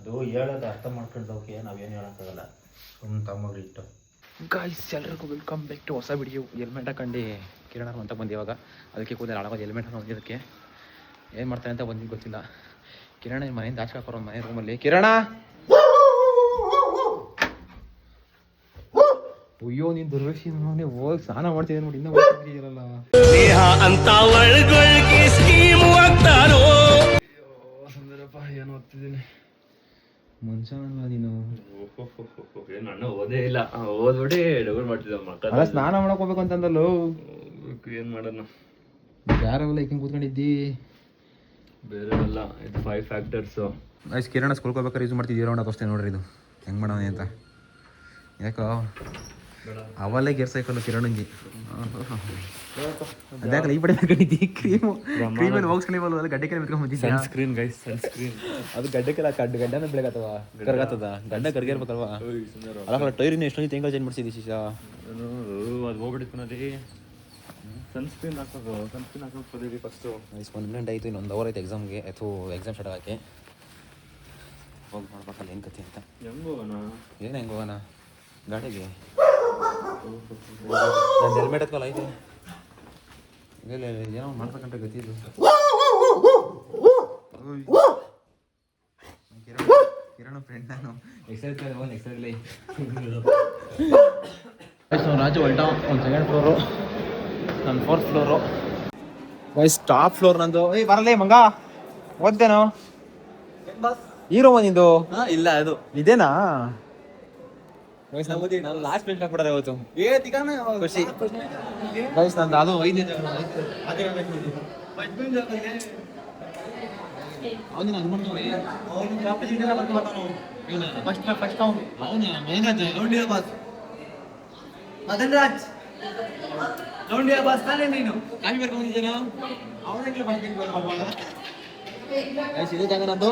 ಅದು ಹೇಳೋದು ಅರ್ಥ ಮಾಡ್ಕೊಂಡೋಕೆ ನಾವೇನು ಹೇಳೋಕ್ಕಾಗಲ್ಲ. ಸುಮ್ಮನೆ ತಮ್ಮಗ್ರಿ ಇಟ್ಟು. ಗಾಯ್ಸ್ ಎಲ್ರಿಗೂ ವೆಲ್ಕಮ್ ಬ್ಯಾಕ್ ಟು ಹೊಸ ವಿಡಿಯೋ. ಹೆಲ್ಮೆಟ್ ಹಾಕೊಂಡು ಕಿರಣ ಅಂತ ಬಂದು ಇವಾಗ ಅದಕ್ಕೆ ಕೂದಲು ಹಾಳಾಗೋದು ಹೆಲ್ಮೆಟ್ ಹೊಂದಿದ್ದಕ್ಕೆ ಏನು ಮಾಡ್ತಾನೆ ಅಂತ ಬಂದಿದ್ದು ಗೊತ್ತಿಲ್ಲ. ಕಿರಣ ಮನೆಯಿಂದ ಆಚೆ ಹಾಕೋರು ಮನೆ ರೂಮಲ್ಲಿ. ಕಿರಣ ಅಯ್ಯೋ ನೀನು ದುರ್ವೇಶಿ ಹೋಗಿ ಸ್ನಾನ ಮಾಡ್ತಿದ್ದೆ ನೋಡಿ. ಇನ್ನೂ ಹೋಗಿರಲ್ಲ ಅಂತ ಸುಂದರಪ್ಪ ಏನು ಓದ್ತಿದ್ದೀನಿ ಮನುಷ್ಯನಲ್ಲ ನೀನು. ನನ್ನ ಓದೇ ಇಲ್ಲ, ಓದ್ಬಿಟ್ಟು ಡಬಲ್ ಮಾಡ್ತಿದ್ದ. ಅಲ್ಲ ಸ್ನಾನ ಮಾಡಕ್ ಹೋಗ್ಬೇಕು ಅಂತಂದಲ್ಲ. ಏನ್ ಮಾಡೋಣ, ಯಾರೆಲ್ಲ ಈಗ ಕೂತ್ಕೊಂಡಿದ್ದಿ? ಬೇರೆ ಎಲ್ಲ ಇದು 5 ಫ್ಯಾಕ್ಟರ್ಸ್. ಗೈಸ್ ಕಿರಣ ಸ್ಕೂಲ್ಗೆ ಹೋಗ್ಬೇಕಾದ್ರೆ ಯೂಸ್ ಮಾಡ್ತಿದ್ದೀರೋ ಅನ್ನೋ ತೋರಿಸ್ತೇನೆ ನೋಡ್ರಿ. ಇದು ಹೆಂಗೆ ಮಾಡೋಣ ಅಂತ. ಯಾಕೋ ಅವಲ್ಲೇ ಗೇರ್ ಸೈಕಲ್ ಕಿರಣಂಗಿ ಅದ್ಯಾಕಲ್ಲ ಈ ಪಡೆ ಹಾಕೊಂಡಿದ್ದಿ ಕ್ರೀಮಲ್ಲಿ ಹೋಗ್ಸ್ಕೊಳ್ಳಿವಲ್ಲ ಅದು ಗಡ್ಡೆ ಕೆಲ ಬಿಟ್ಕೊಂಡ್ ಬಂದಿದ್ದೆ. Sunscreen guys, sunscreen. ಅದು ಗಡ್ಡೆಕ್ಕೆಲ್ಲ ಗಡ್ಡನ ಬೆಳಗತ್ತವ ಕರ್ಗತ್ತದ ಗಡ್ಡ ಕರ್ಗಿರ್ಬೇಕಲ್ವಾ. ಅಲ್ಲ ಟೈರಿನ ಎಷ್ಟೊಂದು ತಿಂಗಳು ಚೇಂಜ್ ಮಾಡ್ಸಿದ್ದಿ ಶಿಶಾ. ಅದು ಹೋಗ್ಬಿಟ್ಟಿತ್ತು ನೋಡಿ. ಸನ್ಸ್ಕ್ರೀನ್ ಹಾಕೋದು, ಸನ್ಸ್ಕ್ರೀನ್ ಹಾಕೋದು ಫಸ್ಟು. 1 ಗಂಟೆ ಆಯಿತು, ಇನ್ನೊಂದು ಅವರ್ ಆಯ್ತು ಎಕ್ಸಾಮ್ಗೆ. ಅಥವಾ ಎಕ್ಸಾಮ್ ಸ್ಟಾರ್ಟ್ ಆಗೋಕ್ಕೆ ಹೋಗಿ ಮಾಡ್ಬೇಕಲ್ಲ ಏನು ಕತೆ ಅಂತ. ಹೆಂಗೆ ಹೋಗೋಣ? ಏನು ಹೆಂಗೆ ಹೋಗೋಣ? ಗಾಡಿಗೆ ನಾನು ಹೆಲ್ಮೆಟ್ ಎತ್ಕೊಲ್ಲ ಐತೆ. ಇಲ್ಲ ಏನೋ ಮಾಡ್ಬೇಕಂತ ಗತಿ ಇದು. ಕಿರಣ ಫ್ರೆಂಡ್ ನಾನು ಎಕ್ಸೈರ್ಲಿ ರಾಜು ಹೊಲ್ಟ. ಒಂದು 2nd ಫ್ಲೋರು, ನನ್ನ 4th floor. Wise top floor ನಂದು. ಬರಲೇ ಮಂಗ ಓದ್ದೇನೋ ಈ ರೂಮ ನಿಂದು? ಇಲ್ಲ ಅದು ಇದೇನಾ? ನಾನು ಲಾಸ್ಟ್ ಬೆಂಚ್ ಹಾಕ್ಬಿಡೋದು ಇವತ್ತು. ಖುಷಿ ಗೈಸ್ ನಂದು ಅದು 5ನೇ ಇದು ಜಾಗ ನಂದು.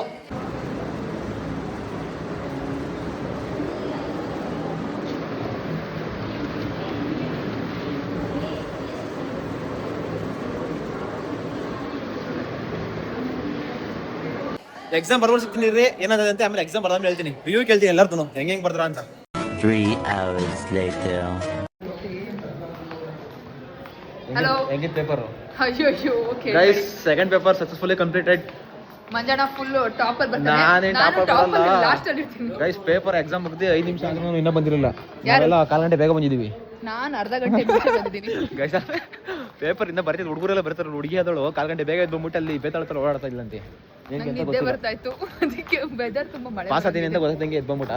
ಎಕ್ಸಾಮ್ ಬರ್ಬೋದು ಸಿಗ್ತೀನಿ ರೀ ಏನಾದಂತೆ. ಆಮೇಲೆ ಎಕ್ಸಾಮ್ ಬರ್ದಾದ್ಮೇಲೆ ಹೇಳ್ತೀನಿ, ರಿವ್ಯೂ ಕೇಳ್ತೀನಿ ಎಲ್ಲರೂ ಹೆಂಗೆ ಬರ್ತಾರ ಅಂತ. 3 hours later. ಹಲೋ, ಹೆಂಗಿತ್ತು ಪೇಪರು? ಅಯ್ಯೋ okay guys 2nd paper successfully completed. Manjanna full topper ಬರ್ತಾನೆ. ನಾನೇನು ಟಾಪರ್ ಬರಲ್ಲ ಲಾಸ್ಟ್ ಅಲ್ಲಿ ಇರ್ತೀನಿ. ಗೈಸ್ ಪೇಪರ್ ಎಕ್ಸಾಮ್ ಮುಗ್ದು 5 ನಿಮಿಷ ಆದ್ರೂ ಇನ್ನೂ ಬಂದಿರಲಿಲ್ಲ. ನಾವೆಲ್ಲ 1/4 ಗಂಟೆ ಬೇಗ ಬಂದಿದ್ದೀವಿ. ನಾನು ಅರ್ಧ ಗಂಟೆ ಮುಂಚೆ ಬಂದಿದ್ದೀನಿ. ಗೈಸ್ ಪೇಪರ್ ಇಂದ ಬರ್ತಿದ್ದು ಹುಡುಗರೆಲ್ಲ ಬರ್ತಾರೆ. ಹುಡುಗಿ ಆದಳು 1/4 ಗಂಟೆ ಬೇಗ ಎದ್ದು ಬಂದ್ಬಿಟ್ಟು ಅಲ್ಲಿ ಬೇತಾಳ್ತಾರೆ ಓಡಾಡ್ತಾ ಇಲ್ಲಂತೆ. ನಿದ್ದೆ ಬರ್ತಾ ಇತ್ತು, ಅದಕ್ಕೆ ವೆದರ್ ತುಂಬಾ ಮಳೆ. ಪಾಸ್ ಆಗ್ತೀನಿ ಅಂತ ಗೊತ್ತಾಗ್ದಂಗೆ ಎದ್ದು ಬಂದ್ಬಿಟ್ಟ.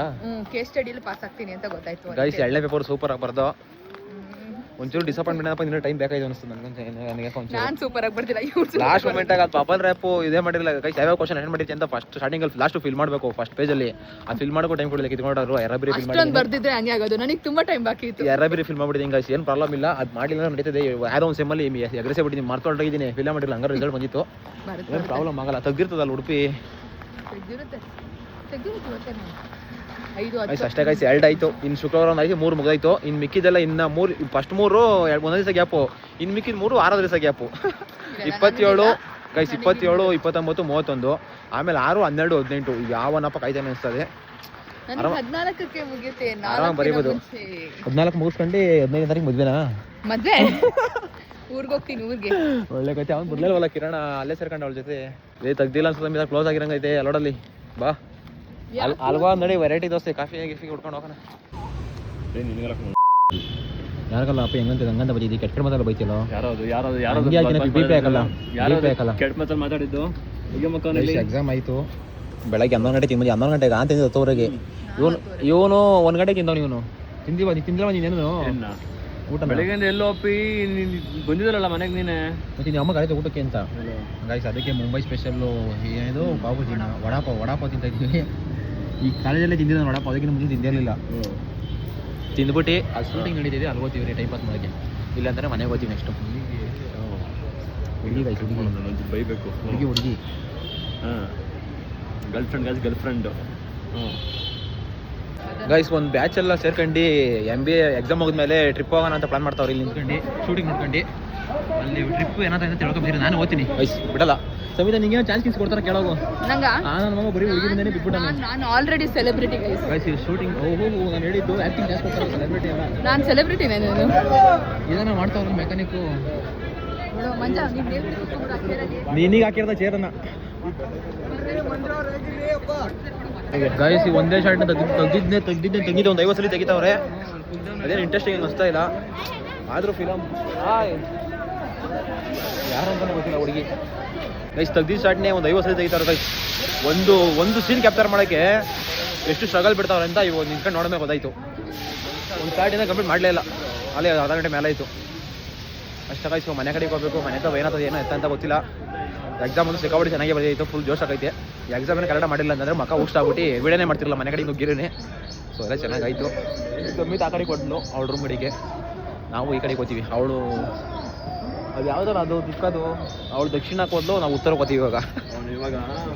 ಕೇಸ್ ಸ್ಟಡಿಯಲ್ಲಿ ಪಾಸ್ ಆಗ್ತೀನಿ ಅಂತ ಗೊತ್ತಾಯ್ತು. ಗೈಸ್ 2ನೇ ಪೇಪರ್ ಸೂಪರ್ ಆಗಿ ಬರ್ದು. ಒಂಚೂರು ಡಿಸಪಾಯಿಂಟ್ಮೆಂಟ್ ಏನಪ್ಪ, ಇನ್ನೂ ಟೈಮ್ ಬೇಕಾಯ್ತು ಅನಿಸ್ತು ನನಗೆ. ನಾನು ಸೂಪರ್ ಆಗಿ ಬರ್ತಿಲ್ಲ. ಇವ್ರು ಲಾಸ್ಟ್ ಮೂಮೆಂಟ್ ಆಗ ಪಾಪಲ್ ರ್ಯಾಪು ಇದೇ ಮಾಡಿರಲಿಲ್ಲ. ಗೈಸ್ ಯಾವ್ಯಾವ ಕ್ವಶನ್ ಅಟೆಂಡ್ ಮಾಡಿರ್ತೀನಿ ಅಂತ ಫಸ್ಟ್ ಸ್ಟಾರ್ಟಿಂಗಲ್ಲಿ ಲಾಸ್ಟ್ ಫಿಲ್ ಮಾಡಬೇಕು. ಫಸ್ಟ್ ಪೇಜಲ್ಲಿ ಅದು ಫಿಲ್ ಮಾಡೋಕೆ ಟೈಮ್ ಕೊಡಲಿಕ್ಕೆ ಇದ್ಕೊಂಡ್ರು. ಎರಬರಿ ಫಿಲ್ ಮಾಡಿ ಬರ್ದಿದ್ರೆ ಹಂಗೆ ಆಗೋದು. ನನಗೆ ತುಂಬಾ ಟೈಮ್ ಬಾಕಿ ಇತ್ತು. ಎರಬರಿ ಫಿಲ್ ಮಾಡಿಬಿಟ್ಟಿದ್ದೀನಿ ಗೈಸ್, ಏನು ಪ್ರಾಬ್ಲಮ್ ಇಲ್ಲ. ಅದು ಮಾಡಲಿಲ್ಲ ನಡೀತದೆ. ಯಾವುದೋ ಒಂದು ಸೆಮ್ಮಲ್ಲಿ ಅಗ್ರೆಸಿವ್ ಬಿಟ್ಟಿದ್ದೀನಿ, ಮಾರ್ಕೊಂಡಿದ್ದೀನಿ, ಫಿಲ್ ಮಾಡಿರಲಿಲ್ಲ. ಹಂಗಾರೆ ರಿಸಲ್ಟ್ ಬಂದಿತ್ತು, ಏನು ಪ್ರಾಬ್ಲಮ್ ಆಗಲ್ಲ. ತೆಗ್ದಿರ್ತದಲ್ಲ ಉಡುಪಿ. ಅಷ್ಟೇ ಗೈಸ್ 2 ಆಯಿತು. ಇನ್ನು ಶುಕ್ರವಾರ ಒಂದು ಆಯ್ತು, 3 ಮುಗಿದಾಯ್ತು. ಇನ್ನು ಮಿಕ್ಕಿದೆಲ್ಲ ಇನ್ನು 3 ಫಸ್ಟ್ 3 ಒಂದೊಂದು ದಿವಸ ಗ್ಯಾಪು. ಇನ್ನು ಮಿಕ್ಕಿದ 3 6 ದಿವಸ ಗ್ಯಾಪು. 27 ಗೈಸ್, 27, 29, 31, ಆಮೇಲೆ 6, 12, 18 ಯಾವನಪ್ಪ ಕಾಯ್ತಾನೆ ಅನಿಸ್ತದೆ. 14ಕ್ಕೆ ಮುಗಿಯುತ್ತೆ. ಆರಾಮ್ ಬರೀಬೋದು. 14 ಮುಗಿಸ್ಕೊಂಡು 15ನೇ ತಾರೀಕು ಮದುವೆನಾ? ಮದ್ವೆ ಊರ್ಗೆ ಹೋಗ್ತೀನಿ. ಊರಿಗೆ ಒಳ್ಳೆ ಕತೆ. ಅವ್ನು ಬರ್ಲಿಲ್ವಲ್ಲ ಕಿರಣ, ಅಲ್ಲೇ ಸೇರ್ಕೊಂಡು ಅವಳ ಜೊತೆ. ತೆಗ್ದಿಲ್ಲ ಅನ್ಸುತ್ತೆ, ಕ್ಲೋಸ್ ಆಗಿರಂಗೈತೆ ಅಲ್ಲೋಡಲ್ಲಿ. ಬಾ ಅಲ್ವಾ ನೋಡಿ, ವೆರೈಟಿ ದೋಸೆ, ಕಾಫಿ ಗಿಫಿ ಹುಡ್ಕೊಂಡು ಹೋಗೋಣ. ಯಾರಿಗಲ್ಲ ಅಪ್ಪ ಹೆಂಗಂತ ಹಂಗಂತ ಬೈದಿದ್ದಿ, ಕೆಟ್ಟ ಮಾತಾಡ ಬೈತಿಲ್ಲ. ಕೆಟ್ಟ ಮಾತಾಡಿದ್ದು. ಎಕ್ಸಾಮ್ ಆಯಿತು, ಬೆಳಗ್ಗೆ 11 ಗಂಟೆ ತಿಂದು 11 ಗಂಟೆಗೆ ಅಂತ ತಿಂದ ಹೊತ್ತವರೆಗೆ. ಇವನು 1 ಗಂಟೆಗೆ ತಿಂದವ್. ನೀನು ತಿಂದಿಲ್ಲ ನೀನೇನು ಊಟ? ಬೆಳಗ್ಗೆ ಎಲ್ಲೋ ಅಪ್ಪಿ ಬಂದಿದ್ರಲ್ಲ ಮನೆಗೆ ನೀನೆ. ಮತ್ತೆ ನಿಮ್ಮ ಅಮ್ಮ ಕರೀತು ಊಟಕ್ಕೆ ಅಂತ ಗೈಸ್. ಅದಕ್ಕೆ ಮುಂಬೈ ಸ್ಪೆಷಲ್ಲು ಏನಿದು ಪಾವುಭಾಜಿನ ವಡಾಪಾವ್ ತಿಂತಾ ಇದ್ದೀವಿ. ಈ ಕಾಲೇಜಲ್ಲೇ ತಿಂದಿದ್ದ ವಡಾಪಾವ್, ಅದಕ್ಕಿಂತ ಮುಂಚೆ ತಿಂದಿರಲಿಲ್ಲ. ತಿಂದ್ಬಿಟ್ಟು ಅದು ಶೂಟಿಂಗ್ ನಡೀತಿದೆ, ಅಲ್ಲಿ ಹೋಗ್ತೀವಿ ರೀ ಟೈಮ್ ಪಾಸ್ ಮಾಡೋಕ್ಕೆ. ಇಲ್ಲಾಂದರೆ ಮನೆಗೆ ಹೋಗ್ತೀವಿ ನೆಕ್ಸ್ಟು. ಹುಡುಗಿ ಗೈಸ್, ಹುಡುಗಿ ಬೈಬೇಕು. ಹುಡುಗಿ ಹಾಂ, ಗರ್ಲ್ಫ್ರೆಂಡು. ಗೈಸ್ ಒಂದು ಬ್ಯಾಚ್ ಎಲ್ಲ ಸೇರ್ಕೊಂಡು MBA ಎಕ್ಸಾಮ್ ಮುಗಿದ್ಮೇಲೆ ಟ್ರಿಪ್ ಹೋಗೋಣ ಅಂತ ಪ್ಲಾನ್ ಮಾಡ್ತಾವ್ರಿ. ಇಲ್ಲಿ ನಿಂತ್ಕೊಂಡು ಶೂಟಿಂಗ್ ನೋಡ್ಕೊಂಡು ಅಲ್ಲಿ ಟ್ರಿಪ್ ಏನಾದ್ರು ತಿಳ್ಕೊಬಿಟ್ಟಿರಿ. ನಾನು ಓದ್ತೀನಿ ಗೈಸ್, ಬಿಡಲ್ಲ. ಸವಿತಾ ನಿಂಗೆ ಚಾನ್ಸ್ ಕಿಸ್ ಕೊಡ್ತಾರೆ ಕೇಳೋಗು. ನಂಗ ನನ್ನ ಮಗ ಬರೀ ಹುಡುಗಿ ಮುಂದೆನೇ ಬಿಟ್ಬಿಟ್ಟಾನೆ. ನಾನು ಆಲ್ರೆಡಿ ಸೆಲೆಬ್ರಿಟಿ ಗೈಸ್. ಶೂಟಿಂಗ್ ನಾನು ಹೇಳಿದ್ದು ಆಕ್ಟಿಂಗ್ ಚಾನ್ಸ್ ಕೊಡ್ತಾರೆ, ಸೆಲೆಬ್ರಿಟಿ ಅಲ್ಲ. ನಾನು ಸೆಲೆಬ್ರಿಟಿನೇ. ನಾನು ಇದನ್ನ ಮಾಡ್ತಾವ್ರ ಮೆಕ್ಯಾನಿಕ್ಕು. ಮಂಜ ನೀನೀಗ ಹಾಕಿರೋದ ಚೇರನ್ನ ಗಾಯಸ್. ಈ ಒಂದೇ ಶಾರ್ಟ್ನ ತೆಗಿದ್ದೆ ಒಂದು 50 ಸಲ ತೆಗಿತಾವ್ರೆ. ಅದೇನು ಇಂಟ್ರೆಸ್ಟಿಂಗ್ ಅನಿಸ್ತಾ ಇಲ್ಲ. ಆದರೂ ಫಿಲಮ್ ಯಾರು ಅಂತಾನೆ ಗೊತ್ತಿಲ್ಲ ಹುಡುಗಿ. ಗೈಸ್ ತೆಗ್ದಿದ್ದ ಶಾರ್ಟ್ನೇ ಒಂದು 50 ಸಲ ತೆಗಿತಾವ್ರೆ ಗೈಸ್. ಒಂದು ಸೀನ್ ಕ್ಯಾಪ್ಚರ್ ಮಾಡೋಕ್ಕೆ ಎಷ್ಟು ಸ್ಟ್ರಗಲ್ ಬಿಡ್ತಾವ್ರೆ ಅಂತ ಇವಾಗ ನಿಂತ್ಕೊಂಡು ನೋಡೋದೇ ಗೊತ್ತಾಯ್ತು. ಒಂದು ಶಾರ್ಟಿಂದ ಕಂಪ್ಲೀಟ್ ಮಾಡಲೇ ಇಲ್ಲ, ಅಲ್ಲೇ ಅರ್ಧ ಗಂಟೆ ಮೇಲೆ ಆಯಿತು ಅಷ್ಟೇ ಗೈಸ್. ಮನೆ ಕಡೆಗೆ ಹೋಗಬೇಕು. ಮನೆ ಹತ್ರ ಏನಾಗ್ತದೆ ಏನೋ ಅಂತ ಗೊತ್ತಿಲ್ಲ. ಎಕ್ಸಾಮ್ ಒಂದು ಸಿಕ್ಕಾಬಿಟ್ಟು ಚೆನ್ನಾಗಿ ಬಂದಿತ್ತು, ಫುಲ್ ಜೋಶ್ ಆಗೈತೆ. ಎಕ್ಸಾಮ್ ಏನು ಕರೆಕ್ಟ್ ಮಾಡಿಲ್ಲ ಅಂತಂದರೆ ಮಕ್ಕ ಊಷ್ಟಾಗ್ಬಿಟ್ಟು ವಿಡಿಯೋನೇ ಮಾಡ್ತಿರಲ್ಲ ಮನೆ ಕಡೆಗೆ ನುಗ್ಗಿರೇನೆ. ಸೊ ಎಲ್ಲ ಚೆನ್ನಾಗಾಯಿತು. ಸಮ್ಮಿತ್ ಆ ಕಡೆ ಕೊಟ್ಟಲು ಅವಳ ರೂಮ್ ಕಡೆಗೆ, ನಾವು ಈ ಕಡೆಗೆ ಹೋಗ್ತೀವಿ. ಅವಳು ಅದು ಯಾವುದಾರು ಅದು ದಿಕ್ಕದು, ಅವಳು ದಕ್ಷಿಣಕ್ಕೆ ಹೋದ್ಲು, ನಾವು ಉತ್ತರಕ್ಕೆ ಹೋಗ್ತೀವಿ ಇವಾಗ.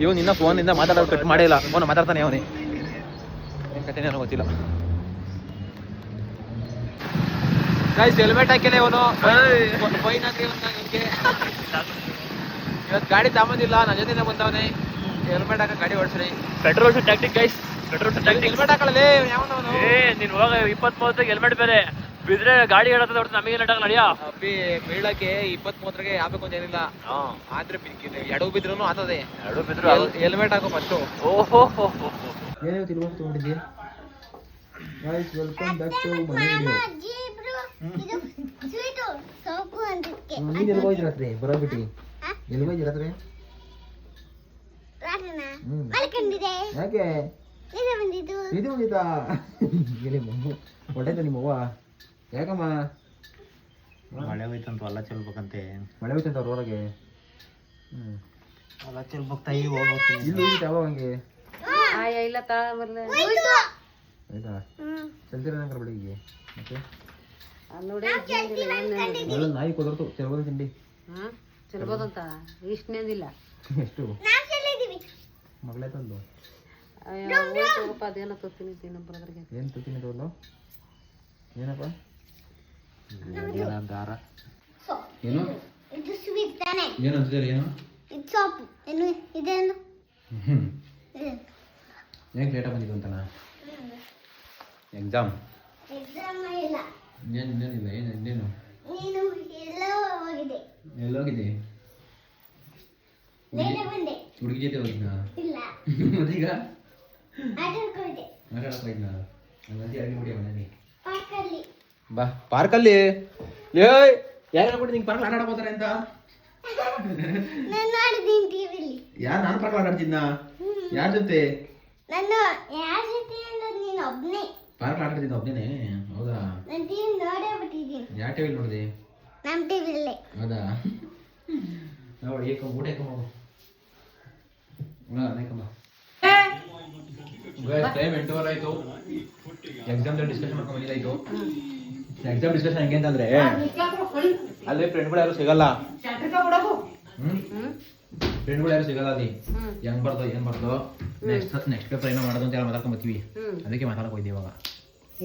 ಇವನು ಇನ್ನ ಫೋನಿಂದ ಮಾತಾಡೋದು ಕಟ್ ಮಾಡಿಲ್ಲ, ಫೋನ್ ಮಾತಾಡ್ತಾನೆ ಅವನೇ. ಏನು ಕಥೆನೇ ಏನೋ ಗೊತ್ತಿಲ್ಲ. ಗೈಸ್ ಹೆಲ್ಮೆಟ್ ಹಾಕಿಲ್ಲ ಇವನು. ಫೈನ್ ಹಾಕಿ ಇವತ್ತು ಗಾಡಿ ತಗೊಂಡಿಲ್ಲ, ನನ್ನ ಜೊತೆ ಬಂದವನೇ. ಹೆಲ್ಮೆಟ್ ಹಾಕಿ ಗಾಡಿ ಓಡಿಸ್ರಿ. Petrol tactic guys, petrol tactic. Helmet ಹಾಕೊಳ್ಳಿ ಯಾವನವನು. ನೀನು ಹೋಗ 20-30 ಹೆಲ್ಮೆಟ್ ಬೇರೆ ಬಿದ್ರೆ ಗಾಡಿ ಹೇಳತ್ತದ ಹೊರತು ನಮಗೆ ಹೆಲ್ಮೆಟ್ ಹಾಕಲ್ಲ ನಡಿಯಾ. ಬೀಳಕ್ಕೆ 20-30ಗೆ ಆಗ್ಬೇಕು ಅಂತ ಏನಿಲ್ಲ. ಆದ್ರೆ ಎಡವು ಬಿದ್ರೂ ಆತದೆ. ಎರಡು ಬಿದ್ರು ಹೆಲ್ಮೆಟ್ ಹಾಕೋ ಫಸ್ಟು. ಓಹೋ ಏನೇನು ತಿನ್ಕೊಂಡು ತೊಗೊಂಡಿದ್ದಿ ಗೈಸ್. ವೆಲ್ಕಮ್ ಬ್ಯಾಕ್ ಟು ಮನೆ ವಿಡಿಯೋ. ನೀನು ಎಲ್ಲಿ ಹೋಗಿದ್ರಿ ರಾತ್ರಿ ಬರೋಬಿಟ್ಟು? ಎಲ್ಲಿ ಹೋಗಿದ್ರಿ ರಾತ್ರಿ? ಯಾಕೆ ಇದು ಬಂದಿದ್ದಾ? ಹೊಟ್ಟೆ ನಿಮ್ಮವ್ವ ಯಾಕಮ್ಮ? ಮಳೆ ಹೋಯ್ತಂತ ಹೊಲ ಚೆಲ್ಬೇಕಂತೆ. ಮಳೆ ಹೋಯ್ತಂತ ಅವ್ರ ಹೊರಗೆ. ಹೊಲ ಚೆಲ್ಬೇಕು ತಾಯಿ ಹೋಗ್ಬೇಕು. ಇಲ್ಲಿ ಯಾವಾಗ ಹಂಗೆ ಇಲ್ಲ ತಾ ಬರ್ಲೆ ಆಯ್ತಾ? ಚೆಲ್ತೀರ ನಂಗೆ ಬೆಳಿಗ್ಗೆ ಮತ್ತೆ ನೋಡಿ ನಾಯಿ ಕೊದರ್ತು ಚೆಲ್ಬೋದು ತಿಂಡಿ ಚೆಲ್ಬೋದಂತ ಇಷ್ಟನೇದಿಲ್ಲ. ಎಷ್ಟು ಮಗಳೇ ತಂದು ಅದೇನೋ ತೊತ್ತೀನಿ ತಿನ್ನೊಬ್ಬರದ್ರಿಗೆ. ಏನು ತುತ್ತಿನ ತೋರ್ಲು? ಏನಪ್ಪ ದಾರ ಏನು ಏನು ಅಂತಿದ್ದಾರೆ? ಏನು ಯಾಕೆ ಲೇಟಾಗಿ ಬಂದಿದ್ದು ಅಂತನಾ? ಎಕ್ಸಾಮ್ ಇನ್ನೇನಿಲ್ಲ. ಇನ್ನೇನು ಎಲ್ಲೋಗಿದೆ? ಹುಡುಗಿ ಜೊತೆ ಹೋಗಿದ್ನಾ? ಮತ್ತೀಗ ಆಟಾಡಕ್ ಹೋಗಿದ್ನಾ? ಅಡುಗೆ ಬಿಡಿ ಮನೆ ಬಾ. ಪಾರ್ಕಲ್ಲಿ ಯಾರು ಹೇಳ್ಬಿಟ್ಟು ನಿಂಗೆ ಪಾರ್ಕ್ ಆಟ ಆಡಕ್ ಹೋಗ್ತಾರೆ ಅಂತ? ಯಾರು? ನಾನು ಪಾರ್ಕ್ ಆಟಾಡ್ತಿದ್ನ? ಯಾರ ಜೊತೆ ಪಾರ್ಕ್ ಆಟಾಡ್ತಿದ್ದ? ಒಬ್ಬನೇ? ಹೌದಾ? ಯಾವ ಟಿವಿಲಿ ನೋಡಿದೆ? ಹೌದಾ? ನೋಡಿ ಊಟ ಹೋಗು. ಟೈಮ್ 8:15 ಆಯ್ತು. ಎಕ್ಸಾಮ್ ಡಿಸ್ಕಷನ್ ಮಾಡ್ಕೊಂಡು ಬಂದಿದ್ದಾಯ್ತು. ಎಕ್ಸಾಮ್ ಡಿಸ್ಕಷನ್ ಹೆಂಗೆ ಅಂತಂದ್ರೆ ಅಲ್ಲಿ ಫ್ರೆಂಡ್ಗಳು ಯಾರು ಸಿಗಲ್ಲ. ಫ್ರೆಂಡ್ಗಳು ಯಾರು ಸಿಗಲ್ಲ ಅಲ್ಲಿ. ಹೆಂಗ್ ಬರ್ದೋ ಏನ್ ಬರ್ದೋ ನೆಕ್ಸ್ಟ್ ಪೇಪರ್ ಏನೋ ಮಾಡೋದು ಅಂತ ಮಾತಾಡ್ಕೊಂಡ್ ಬರ್ತೀವಿ. ಅದಕ್ಕೆ ಮಾತಾಡಕ್ ಹೋಯ್ತೀವಿ ಇವಾಗ.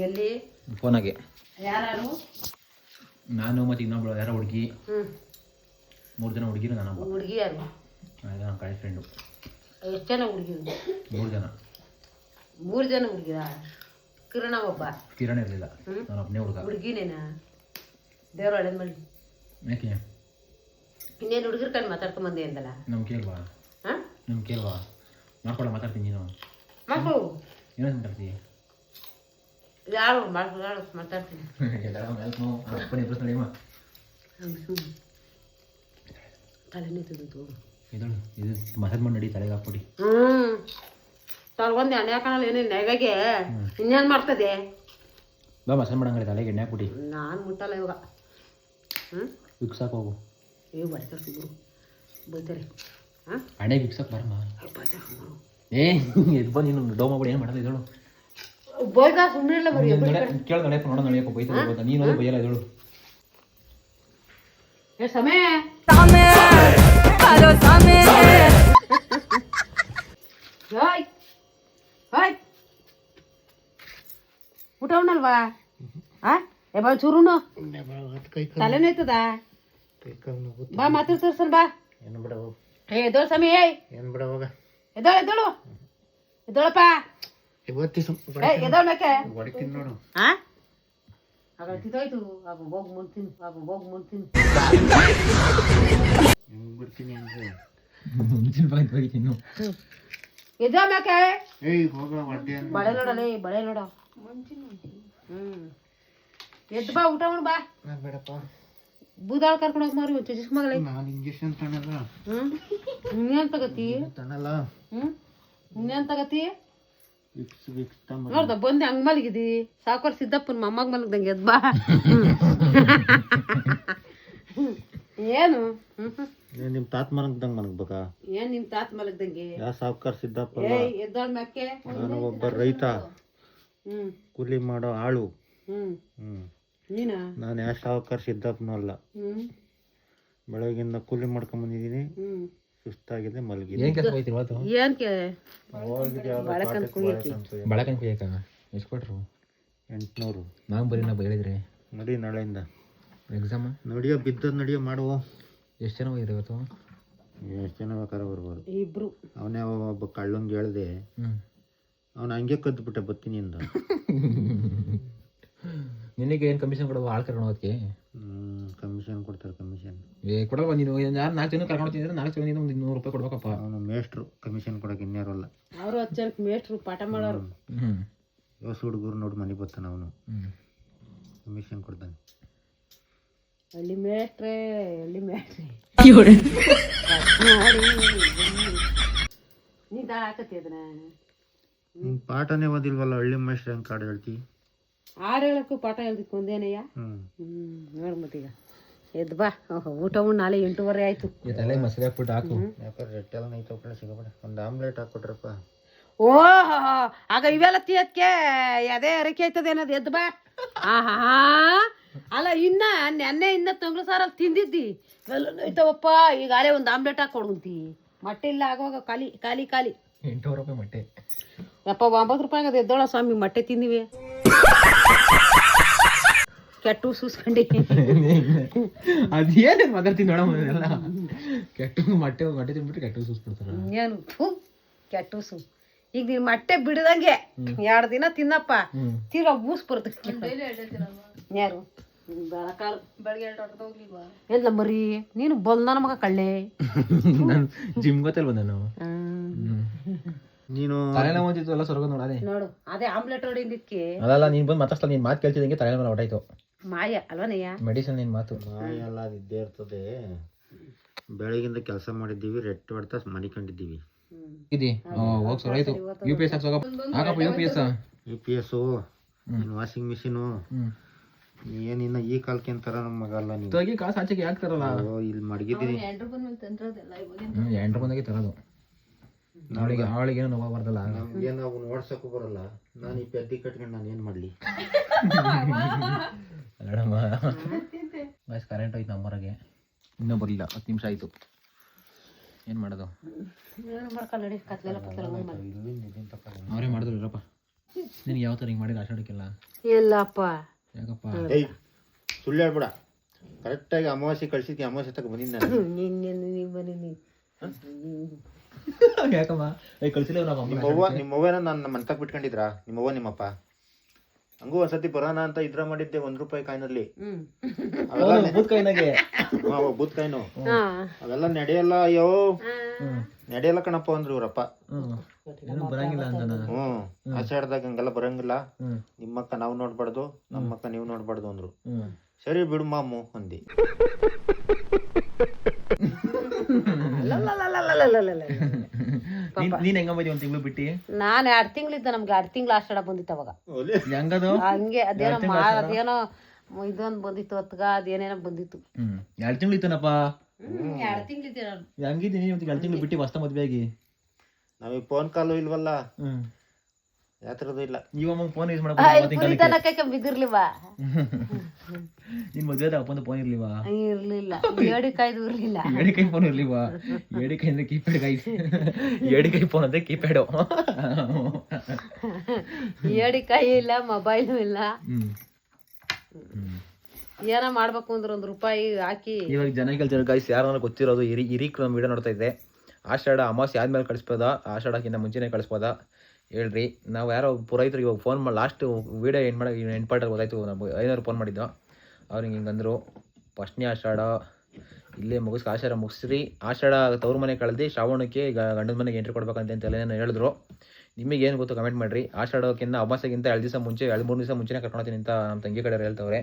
ಎಲ್ಲಿ? ಫೋನಾಗೆ. ಯಾರು? ನಾನು ಮತ್ತೆ ಇನ್ನೊಬ್ಳು ಯಾರೋ ಹುಡುಗಿ, 3 ಜನ ಹುಡುಗಿರು ನಾನೊಬ್ಬ. ಹುಡುಗಿ ಯಾರು? ನನ್ನ ಕಡೆ ಫ್ರೆಂಡು. ಎಷ್ಟು ಜನ ಹುಡುಗಿ? 3 ಜನ. 3 ಜನ ಹುಡುಗಿರ? ಕಿರಣ ಒಬ್ಬ? ಕಿರಣ ಇರಲಿಲ್ಲ, ನಾನು ಒಬ್ಬನೇ ಹುಡುಗ. ಹುಡುಗಿನೇನಾ? ದೇವ್ರ ಒಳ್ಳೇದು ಮಾಡಿ. ಯಾಕೆ ಇನ್ನೇನು ಹುಡುಗರ ಕಣ್ಣು ಮಾತಾಡ್ಕೊಂಡ್ ಬಂದೆ ಅಂತಲ್ಲ? ನಮ್ಗೆ ಕೇಳ್ವಾ? ನಮ್ಗೆ ಕೇಳ್ವಾ? ಮಾಡ್ಕೊಳ ಮಾತಾಡ್ತೀನಿ. ನೀನು ಮಕ್ಕಳು ಏನೋ ಮಾತಾಡ್ತೀಯ? ಯಾರು ಮಾತಾಡ್ತೀನಿ. ತಲೆನೇ ತೆಗೆದು ಇದು ಮಸಾಜ್ ಮಾಡಿ ನಡಿ, ತಲೆಗೆ ಹಾಕ್ಬಿಡಿ. ತಗೊಂಡೆ ಎಣ್ಣೆ ಹಾಕೋಣ. ಏನೇನು ನೆಗಗೆ ಇನ್ನೇನು ಮಾಡ್ತದೆ? ಬಾ ಮಸಾಜ್ ಮಾಡಂಗಡಿ, ತಲೆಗೆ ಎಣ್ಣೆ ಹಾಕ್ಬಿಡಿ. ನಾನು ಮುಟ್ಟಲ್ಲ ಇವಾಗ. ವಿಕ್ಸ್ ಹಾಕಿ ಹೋಗು. ಬರ್ತಾರೆ ಸಿಗುರು ಬೈತಾರೆ. ಹಣೆ ವಿಕ್ಸ್ ಹಾಕಿ ಬರಮ್ಮ. ಎದ್ ಬಂದು ನೀನು ಡೋ ಮಾಡ್ಬಿಡಿ. ಏನು ಮಾಡೋದು ಇದಳು? ಬೈದ ಸುಮ್ಮನೆ ಬರೀ ಕೇಳ ನಡೆಯಪ್ಪ, ನೋಡೋ ನಡೆಯಪ್ಪ. ಬೈತ ನೀನು ಬೈಯಲ್ಲ ಇದಳು. ಸಮಯ ಊಟ ಉಣ್ಣಲ್ವಾ? ಬಾ ಚೂರುನು ತಲೆನೋಯ್ತದ. ಬಾ ಮಾತ್ರ ತೋರ್ಸನ್ ಬಾ. ಏನು ಬಿಡವು ಎದ್ದೋಳು ಸ್ವಾಮಿ ಏನು ಬಿಡ ಹೋಗ ಎದ್ದೋಳು ಎದ್ದೋಳಪ್ಪ ಇವತ್ತಿ ಎದ್ದೋಳು ಮೇಕೆ ಹೊಡಿತೀನಿ ನೋಡು ಆಗ ತಿಂತೋಯ್ತು ಆಗ ಹೋಗಿ ಮುಂತೀನಿ ಹೆಂಗ್ ಬಿಡ್ತೀನಿ ಅಂದ್ರೆ ಎದ್ದೋ ಮೇಕೆ ಏಯ್ ಹೋಗ ಹೊಟ್ಟೆ ಬಳೆ ನೋಡ ಎದ್ದು ಬಾ ಊಟ ಮಾಡು ಬಾ ಬೇಡಪ್ಪ ಬೂದಾಳ ಕರ್ಕೊಂಡು ಹೋಗಿ ಮಾರು ಚುಚಿಸ್ ಮಗಳೇ ನಾನು ಇಂಜೆಕ್ಷನ್ ತಣ್ಣಲ್ಲ ಇನ್ನೇನ್ ತಗತಿ ತಣ್ಣಲ್ಲ ಇನ್ನೇನ್ ತಗತಿ ವಿಕ್ಸ್ ತಮ್ಮ ನೋಡ್ದ ಬಂದೆ ಹಂಗ್ ಮಲಗಿದಿ ಸಾಕೋರ್ ಸಿದ್ದಪ್ಪನ ಮೊಮ್ಮಗ್ ಮಲಗ್ದಂಗೆ ಎದ್ ಬಾ ಏನು ನಿಮ್ ತಾತ ಮಲಗ್ದಂಗ್ ಮಲಗ್ಬೇಕಾ ಏನ್ ನಿಮ್ ತಾತ ಮಲಗ್ದಂಗೆ ಯಾ ಸಾವ್ಕಾರ ಸಿದ್ದಪ್ಪ ಎದ್ದೋಳ್ ಮ್ಯಾಕೆ ನಾನು ಒಬ್ಬ ರೈತ ಕೂಲಿ ಮಾಡೋ ಆಳು ನೀನ ನಾನು ಯಾ ಸಾವ್ಕಾರ ಸಿದ್ದಪ್ಪನೂ ಅಲ್ಲ ಬೆಳಗಿಂದ ಕೂಲಿ ಮಾಡ್ಕೊಂಡ್ ಬಂದಿದ್ದೀನಿ ಸುಸ್ತಾಗಿದೆ ಮಲಗಿದೆ ಏನ್ಕೆ ಬಳಕನ್ ಕುಯ್ಯಕ ಎಷ್ಟು ಕೊಟ್ರು 800 ನಾವು ಬರೀ ನಾ ಹೇಳಿದ್ರೆ ನಡಿ ನಾಳೆಯಿಂದ ಎಕ್ಸಾಮ್ ನಡಿಯೋ ಬಿದ್ದದ್ ನಡಿಯೋ ಮಾಡುವ ಎಷ್ಟು ಜನ ಹೋಗಿದ್ರೆ ಇವತ್ತು ಎಷ್ಟು ಜನ ಬೇಕಾದ್ರೆ ಬರ್ಬೋದು ಇಬ್ರು ಅವನೇ ಒಬ್ಬ ಕಳ್ಳಂಗೆ ಹೇಳ್ದೆ ಅವನು ಹಂಗೆ ಕದ್ದುಬಿಟ್ಟೆ ಬತ್ತೀನಿ ಅಂದ ನಿನಗೆ ಏನು ಕಮಿಷನ್ ಕೊಡುವ ಆಳು ಕರ್ಕೊಂಡು ಹೋಗೋದಕ್ಕೆ ಕಮಿಷನ್ ಕೊಡ್ತಾರೆ ಕಮಿಷನ್ ಕೊಡಲ್ವ ನೀನು ಯಾರು 4 ಜನ ಕರ್ಕೊಂಡು ಹೋಗ್ತಿದ್ರೆ 4 ಜನ ಒಂದು 200 ರೂಪಾಯಿ ಕೊಡ್ಬೇಕಪ್ಪ ಅವನು ಮೇಷ್ಟ್ರು ಕಮಿಷನ್ ಕೊಡೋಕೆ ಇನ್ಯಾರಲ್ಲ ಅವರು 10 ಜನಕ್ಕೆ ಮೇಷ್ಟ್ರು ಪಾಠ ಮಾಡೋರು ಹೊಸ ಹುಡುಗರು ನೋಡಿ ಮನೆಗೆ ಬರ್ತಾನೆ ಅವನು ಕಮಿಷನ್ ಕೊಡ್ತಾನೆ ಹಳ್ಳಿ ಮೇಷ್ಟ್ರೆ ನೀ ದಾಳ ಹಾಕತ್ತಿ ಅದನ್ನ ನಿನ್ ಪಾಠನೇ ಓದಿಲ್ವಲ್ಲ ಹಳ್ಳಿ ಮೇಷ್ಟ್ರು ಹೆಂಗೆ ಕಾಡು ಹೇಳ್ತಿ ಆರು ಹೇಳಕ್ಕೂ ಪಾಠ ಹೇಳ್ದಿಕ್ಕೆ ಒಂದೇನಯ್ಯ ನೋಡ್ ಮತ್ತೀಗ ಎದ್ದು ಬಾ ಊಟ ಉಣ್ಣು ನಾಳೆ 8:30 ಆಯ್ತು ತಲೆ ಮೊಸರು ಹಾಕ್ಬಿಟ್ಟು ಹಾಕು ಯಾಕಂದ್ರೆ ರೆಟ್ಟೆಲ್ಲ ನೈಟ್ ಹೋಗ್ಕೊಳ್ಳೆ ಸಿಗಬೇಡ ಒಂದು ಆಮ್ಲೆಟ್ ಹಾಕ್ಕೊಟ್ರಪ್ಪ ಓಹ್ ಆಗ ಇವೆಲ್ಲ ತೀಯತ್ಕೆ ಅದೇ ಅರಕೆ ಆಯ್ತದೆ ಅನ್ನೋದು ಎದ್ದು ಬಾ ಅಲ್ಲ ನೆನ್ನೆ ತೊಂಗ್ಳು ಸಾರಲ್ಲಿ ತಿಂದಿದ್ದಿ ಇವೆಲ್ಲ ನೋಯ್ತವಪ್ಪ ಈಗ ಅಲ್ಲೇ ಒಂದು ಆಮ್ಲೆಟ್ ಹಾಕೊಡುಂತಿ ಮೊಟ್ಟೆ ಇಲ್ಲ ಆಗುವಾಗ ಖಾಲಿ 800 ರೂಪಾಯಿ ಮೊಟ್ಟೆ ಯಪ್ಪ 9 ರೂಪಾಯಿ ಆಗದೆ ಎದ್ದೋಳ ಸ್ವಾಮಿ ಮೊಟ್ಟೆ ತಿಂದಿವಿ ಕೆಟ್ಟು ಸೂಸ್ಕೊಂಡಿ ಅದೇನು ಮಾತಾಡ್ತೀನಿ ನೋಡಲ್ಲ ಕೆಟ್ಟು ಮೊಟ್ಟೆ ತಿಂದ್ಬಿಟ್ಟು ಕೆಟ್ಟು ಸೂಸ್ಬಿಡ್ತಾರ ಏನು ಕೆಟ್ಟು ಸೂ ಈಗ ನೀನ್ ಮೊಟ್ಟೆ ಬಿಡದಂಗೆ 2 ದಿನ ತಿನ್ನಪ್ಪ ತೀರಾ ಬೂಸ್ ಬರ್ತದೆ ಯಾರು ಎಲ್ಲ ಮರಿ ನೀನು ನನ್ನ ಮಗ ಕಳ್ಳೆ ನಾನು ಜಿಮ್ ಗೊತ್ತಲ್ವ ನಾನು ನೀನು ತಲೆನೋವು ಬಂದಿತ್ತು ಎಲ್ಲ ಸ್ವರ್ಗ ನೋಡದೆ ನೋಡು ಅದೇ ಆಮ್ಲೆಟ್ ಹೊಡಿದಕ್ಕೆ ಅದಲ್ಲ ನೀನ್ ಬಂದು ಮಾತಾಡ್ಸಲ್ಲ ನೀನ್ ಮಾತು ಕೇಳ್ತಿದಂಗೆ ತಲೆ ಮೇಲೆ ಹೊಟಾಯ್ತು ಮಾಯ ಅಲ್ವನಯ್ಯ ಮೆಡಿಸಿನ್ ನಿನ್ ಮಾತು ಎಲ್ಲ ಅದು ಇದ್ದೇ ಇರ್ತದೆ ಬೆಳಗಿಂದ ಕೆಲಸ ಮಾಡಿದ್ದೀವಿ ರೆಟ್ಟು ಹೊಡ್ತಾ ಮನಿಕೊಂಡಿದ್ದೀವಿ ಇದಿ ಹೋಗ್ ಸರ್ ಆಯ್ತು UPS ಹಾಕಪ್ಪ UPS ವಾಷಿಂಗ್ ಮಿಷಿನು ಏನಿನ್ನ ಈ ಕಾಲಕ್ಕೆ ಅಂತಾರ ನಮ್ಮ ಮಗಲ್ಲ ನೀವು ತಗಿ ಕಾಸು ಆಚೆಗೆ ಯಾಕೆ ತರಲ್ಲ ಇಲ್ಲಿ ಮಡಗಿದ್ದೀನಿ 8 ಬಂದಾಗೆ ತರೋದು ಅವಳಿಗೆ ಏನೋ ನೋವು ಬರ್ತಲ್ಲ ನಮ್ಗೆ ನಾವು ನೋಡ್ಸಕ್ಕೂ ಬರಲ್ಲ ನಾನು ಈ ಪೆದ್ದಿ ಕಟ್ಕೊಂಡು ನಾನು ಏನು ಮಾಡಲಿ ಮೇಡಮ್ ಕರೆಂಟ್ ಹೋಯ್ತು ನಮ್ಮೂರಾಗೆ ಇನ್ನೂ ಬರಲಿಲ್ಲ 10 ನಿಮಿಷ ಆಯಿತು ಏನು ಮಾಡೋದು ಅವರೇ ಮಾಡಿದ್ರು ಇರಪ್ಪ ನಿನಗೆ ಯಾವ ಥರ ಹಿಂಗೆ ಮಾಡಿದ್ರೆ ಆಷಾಢಕ್ಕೆಲ್ಲ ಎಲ್ಲಪ್ಪ ಯಾಕಪ್ಪ ಏಯ್ ಸುಳ್ಳು ಹೇಳ್ಬೇಡ ಕರೆಕ್ಟಾಗಿ ಅಮಾವಾಸ್ಯೆ ಕಳ್ಸಿದ್ವಿ ಅಮಾವಾಸ್ಯೆ ತಗ ಬಂದಿದ್ದ ಯಾಕಮ್ಮ ಕಳ್ಸಿಲ್ಲ ನಿಮ್ಮವ್ವನ ನನ್ನ ಮಂತಕ್ಕೆ ಬಿಟ್ಕೊಂಡಿದ್ರಾ ನಿಮ್ಮವ್ವ ನಿಮ್ಮಪ್ಪ ಹಂಗೂ ಒಂದ್ಸತಿ ಬರೋಣ ಅಂತ ಇದ್ರ ಮಾಡಿದ್ದೆ ₹1 ಕಾಯಿನಲ್ಲಿ ಬೂತ್ಕಾಯಿನು ಅವೆಲ್ಲ ನಡೆಯಲ್ಲ ಅಯ್ಯೋ ನಡೆಯಲ್ಲ ಕಣಪ್ಪ ಅಂದ್ರು ಇವ್ರಪ್ಪ ಬರಂಗಿಲ್ಲ ಆಷಾಢದಾಗ ಹಂಗೆಲ್ಲ ಬರಂಗಿಲ್ಲ ನಿಮ್ಮಕ್ಕ ನಾವು ನೋಡ್ಬಾರ್ದು ನಮ್ಮಕ್ಕ ನೀವು ನೋಡ್ಬಾರ್ದು ಅಂದ್ರು ಸರಿ ಬಿಡು ಮಾಮು ಅಂದಿ ನೀನ್ ಹೆಂಗ ಬಂದಿ 1 ತಿಂಗಳು ಬಿಟ್ಟು ನಾನು 2 ತಿಂಗಳಿದ್ದ ನಮ್ಗೆ 2 ತಿಂಗಳು ಆಷಾಢ ಬಂದಿತ್ತು ಅವಾಗ ಹೆಂಗದು ಹಂಗೆ ಅದೇನೋ ಇದೊಂದು ಬಂದಿತ್ತು ಹೊತ್ಗ ಅದೇನೇನೋ ಬಂದಿತ್ತು 2 ತಿಂಗಳು ಇತ್ತನಪ್ಪ 2 ತಿಂಗಳಿದ್ದೆ ನಾನು ಹೆಂಗಿದ್ದೀನಿ 2 ತಿಂಗಳು ಬಿಟ್ಟು ಹೊಸ ಮದ್ವೆ ಆಗಿ ನಮಗೆ ಫೋನ್ ಕಾಲು ಇಲ್ವಲ್ಲ ಯಾತ್ರದ್ದು ಇಲ್ಲ ಇವಾಗ ಫೋನ್ ಯೂಸ್ ಮಾಡಕ್ಕೆ ಬಿದ್ದಿರ್ಲಿವಾ ನಿನ್ ಮದ್ವೆ ಅಪ್ಪಂದು ಫೋನ್ ಇರ್ಲಿವಾ ಇರ್ಲಿಲ್ಲ ಏಡಿಕಾಯ್ದು ಇರ್ಲಿಲ್ಲ ಏಡಿಕೈ ಫೋನ್ ಇರ್ಲಿವಾ ಏಡಿಕೈ ಅಂದ್ರೆ ಕೀಪ್ಯಾಡ್ ಗೈಸ್ ಏಡಿಕೈ ಫೋನ್ ಅಂದ್ರೆ ಕೀಪ್ಯಾಡು ಏಡಿಕಾಯಿ ಇಲ್ಲ ಮೊಬೈಲು ಇಲ್ಲ ಏನೋ ಮಾಡ್ಬೇಕು ಅಂದ್ರೆ ₹1 ಹಾಕಿ ಇವಾಗ ಜನ ಕೇಳ್ತಾರೆ ಗೈಸ್ ಯಾರು ಗೊತ್ತಿರೋದು ಇರಿಕ್ ನಮ್ಮ ವಿಡಿಯೋ ನೋಡ್ತಾ ಇದ್ದೆ ಆಷಾಢ ಅಮಾವಾಸ್ಯೆ ಆದ್ಮೇಲೆ ಕಳಿಸ್ಬೋದಾ, ಆಷಾಢಕ್ಕಿಂತ ಮುಂಚೆನೇ ಕಳಿಸ್ಬೋದಾ ಹೇಳ್ರಿ. ನಾವು ಯಾರೋ ಪುರೋಹಿತರು ಇವಾಗ ಫೋನ್ ಮಾಡಿ ಲಾಸ್ಟ್ ವೀಡಿಯೋ ಎಂಡ್ ಪಾರ್ಟಲ್ಲಿ ಗೊತ್ತಾಯ್ತು, ನಾವು 500 ಫೋನ್ ಮಾಡಿದ್ದು. ಅವ್ರಿಗೆ ಹಿಂಗಂದ್ರು ಫಸ್ಟ್ನೇ ಆಷಾಢ ಇಲ್ಲೇ ಆಷಾಢ ಮುಗಿಸ್ರಿ, ಆಷಾಢ ತವ್ರ ಮನೆ ಕಳೆದು ಶ್ರಾವಣಕ್ಕೆ ಗಂಡನ ಮನೆಗೆ ಎಂಟ್ರಿ ಕೊಡ್ಬೇಕಂತೆಲ್ಲ ಹೇಳಿದ್ರು. ನಿಮಗೇನು ಗೊತ್ತು ಕಮೆಂಟ್ ಮಾಡಿರಿ. ಆಷಾಢಕ್ಕಿಂತ ಅಮಾವಾಸ್ಯೆಗಿಂತ 2 ದಿವಸ ಮುಂಚೆ 2-3 ದಿವಸ ಮುಂಚೆನೇ ಕರ್ಕೊಂಡೋಗ್ತೀನಿ ಅಂತ ನಮ್ಮ ತಂಗಿ ಕಡೆ ಹೇಳ್ತವ್ರೆ.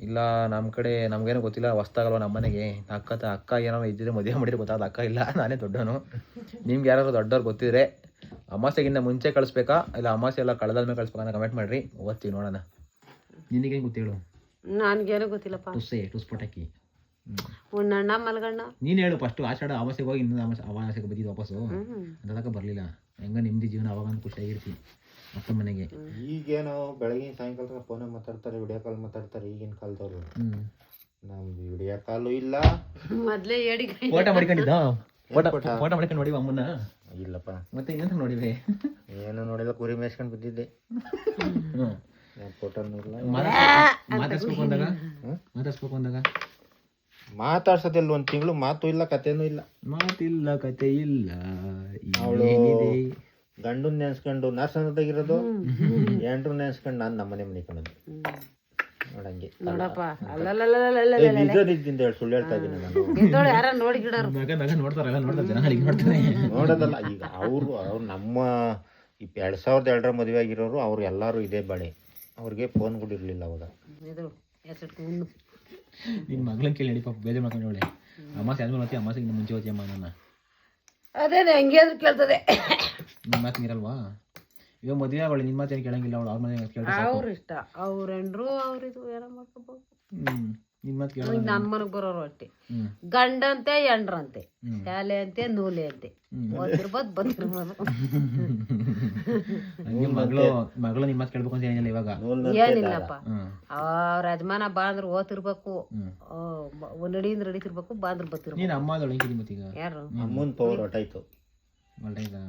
ಇಲ್ಲ ನಮ್ಮ ಕಡೆ ನಮಗೇನು ಗೊತ್ತಿಲ್ಲ, ಹೊಸ್ತಾಗಲ್ವ ನಮ್ಮ ಮನೆಗೆ. ಅಕ್ಕ ಏನೋ ಇದ್ದಿದ್ರೆ ಮದುವೆ ಮಾಡಿದ್ರೆ ಗೊತ್ತಾದ, ಅಕ್ಕ ಇಲ್ಲ, ನಾನೇ ದೊಡ್ಡವನು. ನಿಮ್ಗೆ ಯಾರು ದೊಡ್ಡವ್ರು ಗೊತ್ತಿದ್ರೆ ಅಮಾವಾಸ್ಯೆಗಿಂತ ಮುಂಚೆ ಕಳಿಸ್ಬೇಕಾ ಇಲ್ಲ ಅಮಾವಾಸ್ಯೆ ಎಲ್ಲ ಕಳೆದಾದ್ಮೇಲೆ ಕಳಿಸ್ಬೇಕಾ ಅಂತ ಕಮೆಂಟ್ ಮಾಡಿರಿ, ಓದ್ತೀವಿ ನೋಡೋಣ. ನಿನಗೇನು ಗೊತ್ತೇಳು? ನನ್ಗೇನು ಗೊತ್ತಿಲ್ಲಪ್ಪ. ಟುಸ್ ಪಟಾಕಿ ಉಣ್ಣಣ್ಣ ಮಲ್ಗಣ್ಣ ನೀನು ಹೇಳು ಫಸ್ಟು. ಆಷಾಢ ಅಮಾವಾಸ್ಯೆಗೆ ಹೋಗಿ ಇನ್ನೊಂದು ಅಮಾವಾಸ್ಯೆಗೆ ಬಂದಿದ್ದು ವಾಪಸ್ಸು ಅಂತದಕ್ಕೆ ಬರಲಿಲ್ಲ. ಹೆಂಗ ನಿಮ್ಮದಿ ಜೀವನ ಅವಾಗ ಖುಷಿಯಾಗಿರ್ತಿ ಅಪ್ಪ ಮನೆಗೆ. ಈಗೇನೋ ಬೆಳಗಿನ ಸಾಯಂಕಾಲ ಫೋನ್ ಮಾತಾಡ್ತಾರೆ, ವಿಡಿಯೋ ಕಾಲ್ ಮಾತಾಡ್ತಾರೆ ಈಗಿನ ಕಾಲದವ್ರು. ನಮ್ದು ವಿಡಿಯೋ ಕಾಲು ಇಲ್ಲ. ಮೊದ್ಲೇ ಹೇಳಿ ಫೋಟೋ ಮಾಡ್ಕೊಂಡಿದ್ದ, ಫೋಟೋ ಮಾಡ್ಕೊಂಡು ನೋಡಿವ ಅಮ್ಮನ್ನ? ಇಲ್ಲಪ್ಪ. ಮತ್ತೆ ಇನ್ನೇನು ನೋಡಿವೆ? ಏನು ನೋಡಿಲ್ಲ, ಕುರಿ ಮೇಯ್ಸ್ಕೊಂಡು ಬಿದ್ದಿದ್ದೆ. ಫೋಟೋನು ಇಲ್ಲ. ಮಾತಾಡ್ಸ್ಬೇಕು ಅಂದಾಗ ಮಾತಾಡ್ಸೋದಿಲ್ಲ, 1 ತಿಂಗಳು ಮಾತು ಇಲ್ಲ, ಕಥೆನೂ ಇಲ್ಲ. ಮಾತಿಲ್ಲ ಕತೆ ಇಲ್ಲ. ಅವಳು ಗಂಡನ್ ನೆನ್ಸ್ಕೊಂಡು ನಾರ್ಸನದಾಗಿರೋದು, ಎಂಡ್ರು ನೆನ್ಸ್ಕೊಂಡು ನಾನು ನಮ್ಮನೆ ಮನಿಕೊಳ್ಳೋದು ನೋಡಂಗೆ. ನೋಡಪ್ಪ ನಿಜದಿಂದ ಸುಳ್ಳು ಹೇಳ್ತಾ ಇದ್ದೀನಿ ನಾನು. ಯಾರ ನೋಡಿ ಗಿಡರು ನೋಡ್ತಾರಲ್ಲ, ನೋಡ್ತಾರೆ ನೋಡೋದಲ್ಲ. ಈಗ ಅವ್ರು ನಮ್ಮ 2002 ಮದುವೆ ಆಗಿರೋರು ಅವ್ರು ಎಲ್ಲರೂ ಇದೇ ಬಾಳೆ. ಅವ್ರಿಗೆ ಫೋನ್ಗಳು ಇರಲಿಲ್ಲ ಅವಾಗ. ನಿನ್ನ ಮಗಳನ್ನ ಕೇಳಿ ನಡಿ ಪಾಪ, ಬೇಜಾರು ಮಾಡ್ಕೊಂಡು ಹೇಳಿ. ಅಮಾಸೆ ಆದ್ಮೇಲೆ ಹೋಗ್ತೀಯ, ಅಮಾಸೆಗಿಂತ ಮುಂಚೆ ಹೋಗ್ತೀಯ ಅಮ್ಮ ನನ್ನ? ಅದೇನೆ ಹಂಗೆ ಆದ್ರೂ ಕೇಳ್ತದೆ. ನಿಮ್ಮ ಮಾತು ಇರಲ್ವಾ? ಇವಾಗ ಮದುವೆ ಅವಳು ನಿನ್ನ ಮಾತೇನು ಕೇಳಂಗಿಲ್ಲ, ಅವಳು ಅವ್ರ ಮನೆ ಕೇಳ್ತಾರೆ. ಅವ್ರ ಇಷ್ಟ, ಅವ್ರೆಂಡ್ರು ಅವ್ರಿದು ಏನೋ ಮಾಡ್ಕೋಬಹುದು. ನಿನ್ನ ಮಾತು ಕೇಳ. ನನ್ನ ಮನಗ್ ಬರೋರು ಅಷ್ಟೇ. ಗಂಡಂತೆ ಎಂಡ್ರಂತೆ, ಶಾಲೆ ಅಂತೆ ನೂಲೆ ಅಂತೆ, ಓದಿರ್ಬೋದು ಬಂದಿರ್ಬೋದು. ಮಗಳು ನಿಮ್ಮ ಮಾತು ಕೇಳ್ಬೇಕು ಅಂತ ಏನಿಲ್ಲ ಇವಾಗ? ಏನಿಲ್ಲಪ್ಪ. ಅವ್ರ ಯಜಮಾನ ಬಾಂದ್ರು ಓದ್ತಿರ್ಬೇಕು, ನಡಿಯಿಂದ ನಡೀತಿರ್ಬೇಕು, ಬಾಂದ್ರು ಬತ್ತಿರ್ಬೇಕು. ನೀನು ಅಮ್ಮ ಅದೊಳಗೆ ಮತ್ತೀಗ ಯಾರು ಅಮ್ಮನ ಪವರ್ ಹೊಟ್ಟಾಯ್ತು.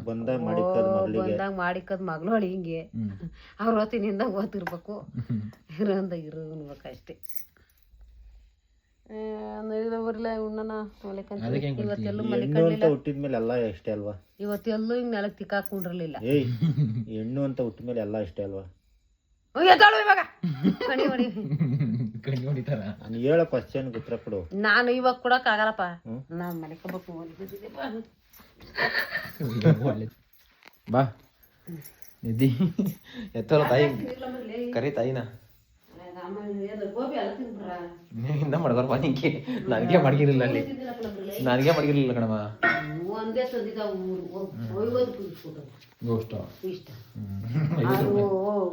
ಬಂದಾಗ ಮಾಡಿಕದ್ ಮಗಳು ಅಳಿ ಹಿಂಗೆ ಅವ್ರ ಹೊತ್ತಿನಿಂದ ಓದ್ತಿರ್ಬೇಕು, ಇರೋಂದಾಗ ಇರೋನ್ಬೇಕು ಅಷ್ಟೇ. ಬರಲ್ಲ ಉಣ್ಣನ ಇವತ್ತೆಲ್ಲೂ ಮಲಿಕಂಡಿಲ್ಲ. ಹುಟ್ಟಿದ್ಮೇಲೆ ಎಲ್ಲ ಇಷ್ಟೇ ಅಲ್ವಾ? ಇವತ್ತೆಲ್ಲೂ ಹಿಂಗ್ ನೆಲಕ್ ತಿಕ್ಕಾಕೊಂಡಿರ್ಲಿಲ್ಲ. ಹೆಣ್ಣು ಅಂತ ಹುಟ್ಟಿದ್ಮೇಲೆ ಎಲ್ಲ ಇಷ್ಟೇ ಅಲ್ವಾ? ಇವಾಗ ಕಣಿ ಹೊಡಿ ನಾನು ಹೇಳೋ ಕ್ವಶನ್ ಉತ್ತರ ಕೊಡು. ನಾನು ಇವಾಗ ಕೊಡಕ್ ಆಗಲ್ಲಪ್ಪ, ನಾನ್ ಮಲಿಕಬೇಕು. ಬಾ ನಿದ್ದಿ ಎತ್ತಲ್ಲ ತಾಯಿ, ಕರಿ ತಾಯಿನ ಹಿಂದ ಮಾಡ್ಬಾರ ಬಾ. ನಿಂಗೆ ನನಗೆ ಮಡಗಿರಲಿಲ್ಲ ಅಲ್ಲಿ, ನನಗೆ ಮಡಗಿರ್ಲಿಲ್ಲ ಕಣಮ್ಮ. ಒಂದೇ ಗೋಷ್ಟ ಇಷ್ಟ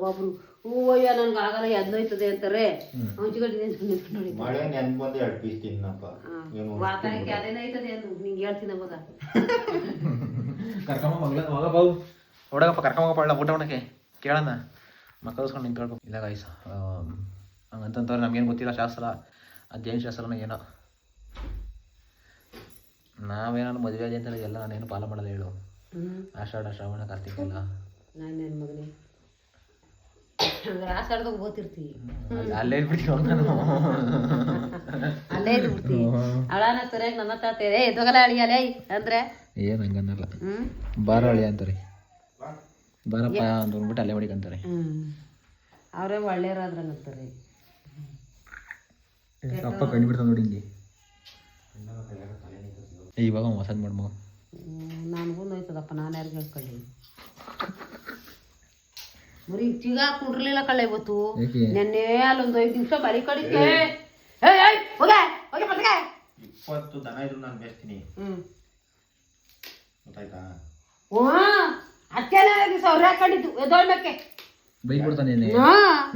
ಒಬ್ರು ಹೂವಯ್ಯ ನನ್ಗೆ ಆಗಲ್ಲ ಎದ್ನೋಯ್ತದೆ ಅಂತಾರೆ. ವಾತಾವರಣಕ್ಕೆ ಅದೇನೈತದೆ ಅಂತ ನಿಂಗೆ ಹೇಳ್ತೀನಿ ಅವಾಗ. ಕರ್ಕಮ್ಮ ಮಗ ಬಾವು ಹೊಡಗಪ್ಪ, ಕರ್ಕೊಂಬಪ್ಪ ಊಟ ಮಾಡಕ್ಕೆ ಕೇಳೋಣ. ಮಕ್ಕಳಿಸ್ಕೊಂಡು ನಿಂತ್ಕೊಳ್ಬೇಕು. ಇಲ್ಲ ಗಾಯ್ಸ್, ಹಂಗಂತಂತವ್ರೆ ನಮ್ಗೇನು ಗೊತ್ತಿಲ್ಲ ಶಾಸ್ತ್ರ, ಅದೇನು ಶಾಸ್ತ್ರನೋ ಏನೋ. ನಾವೇನಾದ್ರು ಮದುವೆ ಆಗಿ ಅಂತ ಎಲ್ಲ ನಾನೇನು ಪಾಲ ಮಾಡಲ್ಲ ಹೇಳು. ಆಷಾಢ ಶ್ರಾವಣ ಕಾರ್ತಿಕ ಎಲ್ಲ ನಾನೇನು ಮಗನೇ ಆಷಾಢದಾಗ ಓದ್ತಿರ್ತೀವಿ, ಅಲ್ಲೇ ಇಟ್ಬಿಡ್ತೀವಿ ನಾನು, ಅಲ್ಲೇ ಇಟ್ಬಿಡ್ತೀವಿ. ಅವಳನ ಸರಿಯಾಗಿ ನನ್ನ ತಾತೇರೆ ಎದೋಗಲ್ಲ ಅಳಿಯಲೇ ಅಂದ್ರೆ ಏನು ಹಂಗನ್ನಲ್ಲ. ಬಾರ ಅಳಿ ಅಂತಾರೆ, ಬಾರಪ್ಪ ಅಂತ ಅಂದ್ಬಿಟ್ಟು ಅಲ್ಲೇ ಹೊಡಿಕಂತಾರೆ. ಅವರೇ ಒಳ್ಳೆಯರಾದ್ರಂಗಂತಾರೆ. ಅಪ್ಪ ಕಣ್ಣು ಬಿಡ್ತಾನೆ ನೋಡಿ ಹಿಂಗೆ. ಇವಾಗ ಹೊಸದ್ ಮಾಡ್ಮೋ ನನಗೂ ನೋಯ್ತದಪ್ಪ, ನಾನು ಯಾರಿಗೆ ಹೇಳ್ಕೊಳ್ಳಿ. ಬರೀ ಚಿಗ ಹಾಕೊಂಡಿರ್ಲಿಲ್ಲ ಕಳ್ಳ ಇವತ್ತು. ನೆನ್ನೆ ಅಲ್ಲೊಂದು 5 ನಿಮಿಷ ಬರೀ ಕಡಿಕೆ 20 ದನ ಇದ್ರು ನಾನು ಬೇಸ್ತೀನಿ. ಗೊತ್ತಾಯ್ತಾ? ಅದಕ್ಕೆಲ್ಲ ದಿವಸ ಅವ್ರು ಹಾಕೊಂಡಿದ್ದು ಎದೊಳ್ಮಕ್ಕೆ ಬೈಕ್ ಬಿಡ್ತಾನೆ.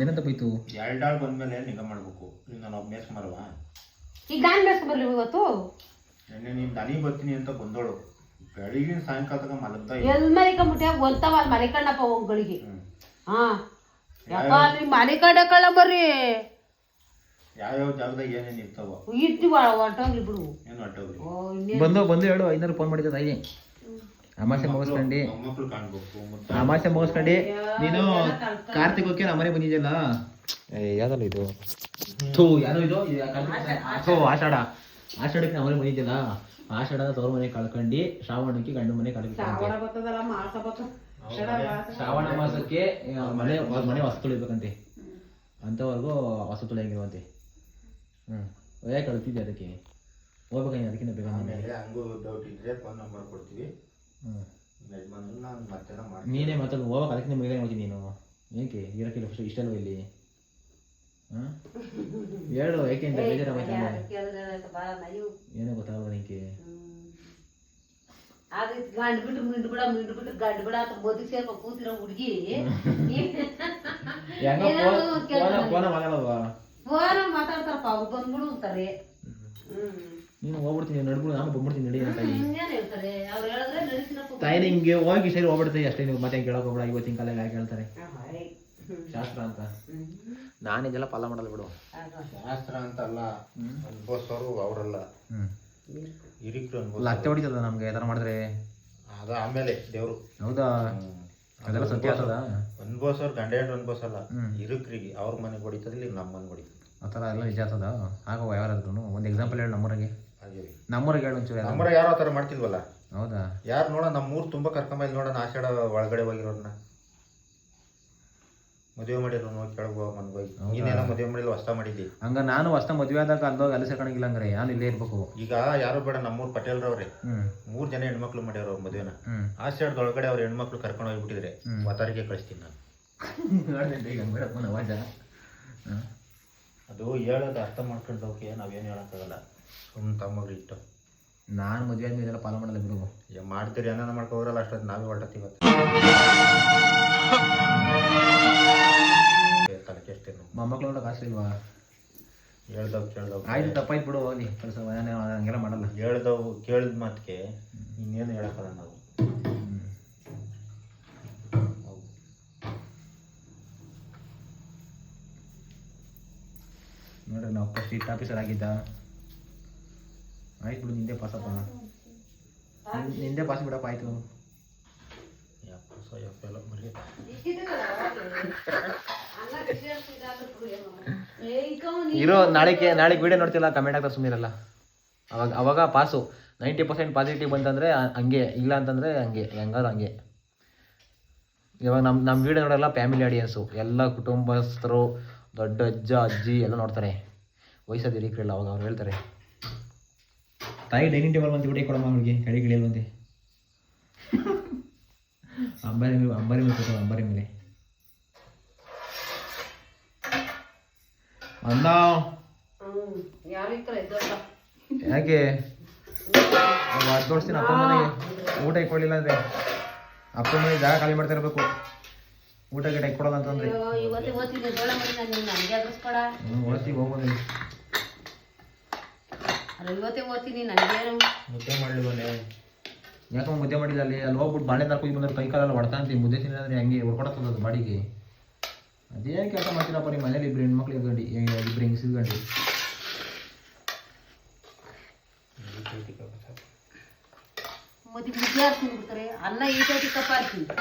ಏನಂತ ಬೈತು? 2 ಆಳು ಬಂದ್ಮೇಲೆ ನಿಗಾ ಮಾಡ್ಬೇಕು. ನಾನು ಒಬ್ಬ ಮೇಸ್ಕೊಂಬಲ್ವಾ? ಈಗ ನಾನು ಮೇಸ್ಕೊಂಬರ್ಲಿ ಇವತ್ತು? ನೆನ್ನೆ ನೀನು ದನಿ ಬರ್ತೀನಿ ಅಂತ ಬಂದೋಳು, ಬೆಳಿಗಿನ ಸಾಯಂಕಾಲದಾಗ ಮಲಗ್ತಾ ಎಲ್ ಮಲಿಕೊಂಬಿಟ್ಟೆ ಒಂತವ ಅಲ್ಲಿ ಮಲಿಕಂಡಪ್ಪ ಹೋಗ್ಗಳಿಗೆ. ಹಾ ಯಪ್ಪ ನೀ ಮಲಿಕಂಡಕಳ್ಳ ಬರ್ರಿ. ಯಾವ್ಯಾವ ಜಾಗದಾಗ ಏನೇನು ಇರ್ತಾವ ಇಟ್ಟು ಹೊಟ್ಟೋಗ್ಲಿ ಬಿಡು. ಏನು ಹೊಟ್ಟೋಗ್ಲಿ ಬಂದು ಹೇಳು. 500 ಫೋನ್ ಮಾಡಿದ್ದ ತಾಯಿ. ಅಮಾಸೆ ಮುಗಿಸ್ಕೊಂಡು ಮೊಮ್ಮಕ್ಳು ಕಾಣ್ಬೇಕು. ಅಮಾಸೆ ಮುಗಿಸ್ಕೊಂಡು ನೀನು ಕಾರ್ತಿಕಕ್ಕೆ ನಮ್ಮನೆ ಬಂದಿದ್ಯಲ್ಲ. ಯಾವ್ದಲ್ಲ ಇದು? ಥೂ ಯಾವ್ದು ಇದು? ಆಷಾಢ ಆಷಾಢಕ್ಕೆ ನಮ್ಮನೆ ಮನೆ ಇದೆಯಲ್ಲ, ಆಷಾಢದ ತವ್ರ ಮನೆ ಕಳ್ಕೊಂಡು ಶ್ರಾವಣಕ್ಕೆ ಗಂಡು ಮನೆ ಶ್ರಾವಣ ಕಳ್ಕೊಂಡು, ಬರ್ತದಲ್ಲ ಮಾಸ ಬರ್ತದ. ಶ್ರಾವಣ ಮಾಸಕ್ಕೆ ಮನೆ ಹೊಸ ತುಳಿಬೇಕಂತೆ, ಅಂಥವ್ರಿಗೂ ಹೊಸ ತುಳಿಯಂಗಿರುವಂತೆ. ಯಾಕೆ ಕಳ್ತಿದ್ದೆ ಅದಕ್ಕೆ ಹೋಗ್ಬೇಕಂಗೆ, ಅದಕ್ಕಿಂತ ಬೇಗ ಹಂಗೂ ಡೌಟ್ ಇದ್ರೆ ಫೋನ್ ನಂಬರ್ ಕೊಡ್ತೀವಿ. ಯಜಮಾನ್ರು ನಾನು ಮತ್ತೆಲ್ಲ ಮಾಡಿ ನೀನೇ ಮಾತಾಡು, ಹೋಗ್ಬೇಕು ಅದಕ್ಕಿಂತ ಬೇಗ ಹೋಗ್ತೀನಿ ನೀನು. ಏಕೆ ಇರೋಕ್ಕಿಲ್ಲ ಫಸ್ಟ್ ಇಷ್ಟಲ್ವ ಇಲ್ಲಿ? ಹೇಳು, ಏಕೆ ಅಂತ ಬೇಜಾರ ಏನೋ ಗೊತ್ತಾಗಲ್ಲ ನಿಂಗೆ. ಅದು ಗಂಡು ಬಿಟ್ಟು ಮಿಂಡು ಬಿಡ ಗಂಡು ಬಿಡ ಅಂತ ಮೋದಿ ಸೇರ್ಕೊ ಕೂತಿರೋ ಹುಡುಗಿ ಫೋನ ಮಾತಾಡಲ್ವಾ? ಫೋನ ಮಾತಾಡ್ತಾರಪ್ಪ, ಅವ್ರು ಬಂದ್ಬಿಡು ಅಂತಾರೆ. ನೀನು ಹೋಗ್ಬಿಡ್ತೀನಿ ನಡ್ಬಿಡು, ನಾನು ಬಂದ್ಬಿಡ್ತೀನಿ ನಡಿ ಅಂತ ಹಿಂಗೇನು ಹೇಳ್ತಾರೆ, ಅವ್ರು ಹೇಳಿದ್ರೆ ನಡೆಸಿನಪ್ಪ. ತಾಯಿ ಹಿಂಗೆ ಹೋಗಿ ಸರಿ ಹೋಗ್ಬಿಡ್ತೀವಿ ಅಷ್ಟೇ. ನೀವು ಮತ್ತೆ ಕೇಳೋಕೆ ಹೋಗ್ಬೇಡ, ಇವತ್ತಿನ ಕಾಲ ಯಾಕೆ ಹೇಳ್ತಾರೆ ಶಾಸ್ತ್ರ ಅಂತ. ನಾನು ಇದೆಲ್ಲ ಫಾಲೋ ಮಾಡಲ್ಲ ಬಿಡು. ಶಾಸ್ತ್ರ ಅಂತಲ್ಲ, ಅನ್ಭವಿಸೋರು ಅವರಲ್ಲ, ಹಿರಿಕರು ಅನ್ಭವಿಸ. ಅತ್ತೆ ಹೊಡಿತದ ನಮ್ಗೆ ಈ ಥರ ಮಾಡಿದ್ರೆ. ಅದು ಆಮೇಲೆ ದೇವ್ರು. ಹೌದಾ? ಅದೆಲ್ಲ ಸತ್ಯ ಆಗ್ತದ? ಅನ್ಭವಿಸೋರು ಗಂಡ ಹೆಣ್ಣು ಅನ್ಭವಿಸಲ್ಲ, ಹಿರಿಕರಿಗೆ ಅವ್ರ ಮನೆಗೆ ಹೊಡಿತದಿಲ್ಲ, ನಮ್ಮ ಮನೆಗೆ ಹೊಡಿತದೆ. ಆ ಥರ ಎಲ್ಲ ನಿಜ ಆಗ್ತದ? ಆಗೋ ಯಾರಾದ್ರೂ ಒಂದು ಎಕ್ಸಾಂಪಲ್ ಹೇಳಿ ನಮ್ಮೂರಿಗೆ. ನಮ್ಮೂರಿಗೆ ಹೇಳಿ ಒಂಚೂರು. ನಮ್ಮೂರಾಗ ಯಾರೋ ಆ ಥರ ಮಾಡ್ತಿಲ್ವಲ್ಲ. ಹೌದಾ? ಯಾರು ನೋಡ ನಮ್ಮೂರು ತುಂಬ ಕರ್ಕೊಂಬಲ್ಲಿ ನೋಡೋಣ, ಆಷಾಢ ಒಳಗಡೆ ಹೋಗಿರೋರನ್ನ ಮದುವೆ ಮಾಡಿರೋ ನೋಡಿ ಕೆಳಗೆ ಮನ್ಗೋಗಿ. ನೀನೇನೋ ಮದುವೆ ಮಾಡಿಲ್ಲ, ಹೊಸ ಮಾಡಿದ್ದಿ. ಹಂಗ ನಾನು ಹೊಸ ಮದುವೆ ಆದಾಗ ಅಲ್ದೋಗಿ ಅಲ್ಲಿ ಸೇರ್ಕೊಳಂಗಿಲ್ಲ ಹಂಗಾರೆ, ನಾನು ಇಲ್ಲೇ ಇರ್ಬೇಕು. ಈಗ ಯಾರು ಬೇಡ, ನಮ್ಮೂರು ಪಟೇಲ್ರವ್ರೆ 3 ಜನ ಹೆಣ್ಮಕ್ಳು ಮಾಡ್ಯಾರ ಅವ್ರ ಮದುವೆನ. ಆಷಾಢದೊಳಗಡೆ ಅವ್ರ ಹೆಣ್ಮಕ್ಳು ಕರ್ಕೊಂಡು ಹೋಗ್ಬಿಟ್ಟಿದ್ರೆ ವತಾರಿಗೆ ಕಳಿಸ್ತೀನಿ ನಾನು. ಅದು ಹೇಳೋದು ಅರ್ಥ ಮಾಡ್ಕೊಂಡು ಹೋಗಿ ನಾವೇನು ಹೇಳೋಕ್ಕಾಗಲ್ಲ, ಸುಮ್ಮನೆ ತಮ್ಮಗ್ರು ಇಟ್ಟು. ನಾನು ಮದುವೆ ಆದ್ಮೇಲೆ ಇದೆಲ್ಲ ಫಾಲೋ ಮಾಡಲ್ಲ ಬಿಡು. ಮಾಡ್ತೀರಿ ಏನಾನ ಮಾಡ್ಕೋರಲ್ಲ, ಅಷ್ಟೊತ್ತು ನಾವೇ ಹೊರಟತ್ತೀವಿ. ತನಕ ಎಷ್ಟೇ ಮೊಮ್ಮಕ್ಳು ನೋಡೋಕೆ ಆಸೆ ಇಲ್ವಾ? ಹೇಳ್ದವ್ ಕೇಳ್ದವ್ ಆಯ್ತು, ತಪ್ಪಾಯ್ತು ಬಿಡು, ಹೋಗಿ ಕೆಲಸ. ನಾನು ಹಂಗೆಲ್ಲ ಮಾಡಲ್ಲ. ಹೇಳ್ದವು ಕೇಳಿದ ಮಾತಿಗೆ ಇನ್ನೇನು ಹೇಳಕ್ಕಲ್ಲ ನಾವು. ನೋಡ್ರಿ, ನಾವು ಫಸ್ಟ್ ಸ್ಟ್ರೀಟ್ ಆಫೀಸರ್ ಆಗಿದ್ದ. ಆಯ್ತು ಬಿಡು, ನಿಂದೆ ಪಾಸಪ್ಪ, ನಿಂದೆ ಪಾಸ್ ಬಿಡಪ್ಪ. ಆಯ್ತು ಇರೋ. ನಾಳೆಗೆ ವಿಡಿಯೋ ನೋಡ್ತಿಲ್ಲ, ಕಮೆಂಟ್ ಆಗ್ತಾರೆ, ಸುಮ್ಮನಿರಲ್ಲ. ಅವಾಗ ಪಾಸು 90% ಪಾಸಿಟಿವ್ ಬಂತಂದರೆ ಹಂಗೆ, ಇಲ್ಲ ಅಂತಂದರೆ ಹಂಗೆ, ಹೆಂಗಾರು ಹಂಗೆ. ಇವಾಗ ನಮ್ಮ ವಿಡಿಯೋ ನೋಡೋಲ್ಲ ಫ್ಯಾಮಿಲಿ ಆಡಿಯನ್ಸು, ಎಲ್ಲ ಕುಟುಂಬಸ್ಥರು, ದೊಡ್ಡ ಅಜ್ಜ ಅಜ್ಜಿ ಎಲ್ಲ ನೋಡ್ತಾರೆ, ವಯಸ್ಸಾದ ಹಿರಿಕರೆಲ್ಲ. ಅವಾಗ ಅವ್ರು ಹೇಳ್ತಾರೆ, ತಾಯಿ ಡೈನಿಂಗ್ ಟೇಬಲ್ ಬಂದು ಊಟ ಕೊಡಮ್ಮ ಅವ್ರಿಗೆ, ಕಡೆ ಗಿಳಿಯಲ್ವಂತೆ. ಅಂಬಾರಿ ಮೇಲೆ ಕೂತ, ಅಂಬಾರಿ ಮೇಲೆ ಅನ್ನ. ಯಾಕೆ 10 ವರ್ಷ ಅಪ್ಪ ಮನೆಗೆ ಊಟ ಇಟ್ಕೊಳ್ಳಿಲ್ಲ ಅಂದರೆ ಅಪ್ಪ ಮನೆ ಜಾಗ ಖಾಲಿ ಮಾಡ್ತಾ ಇರಬೇಕು, ಊಟ ಗಿಟ ಇಟ್ಕೊಡೋಲ್ಲ ಅಂತಂದ್ರೆ. ಓದ್ತೀವಿ, ಹೋಗ್ಬೋದು. ಮುದ್ದೆ ಮಾಡಲಿವನೇ, ಯಾಕಮ್ಮ ಮುದ್ದೆ ಮಾಡಿಲ್ಲ? ಅಲ್ಲಿ ಹೋಗ್ಬಿಟ್ಟು ಬಾಳೆ ತರ್ಕೊಂಡು ಬಂದ್ರೆ ಕೈ ಕಾಲೆಲ್ಲ ಹೊಡ್ತಾಂತಿ. ಮುದ್ದೆ ತಿನ್ನೋದ್ರೆ ಹಂಗೆ ಹೊಡ್ಕೊಡತ್ತದ ಅದು ಬಾಡಿಗೆ. ಅದೇನು ಕೆಲಸ ಮಾಡ್ತೀರಪ್ಪ ನಿಮ್ಮ ಮನೇಲಿ? 2 ಹೆಣ್ಮಕ್ಳು ಇದ್ಕೊಂಡು 2 ಹೆಂಗಸು ಇದ್ಕೊಂಡು.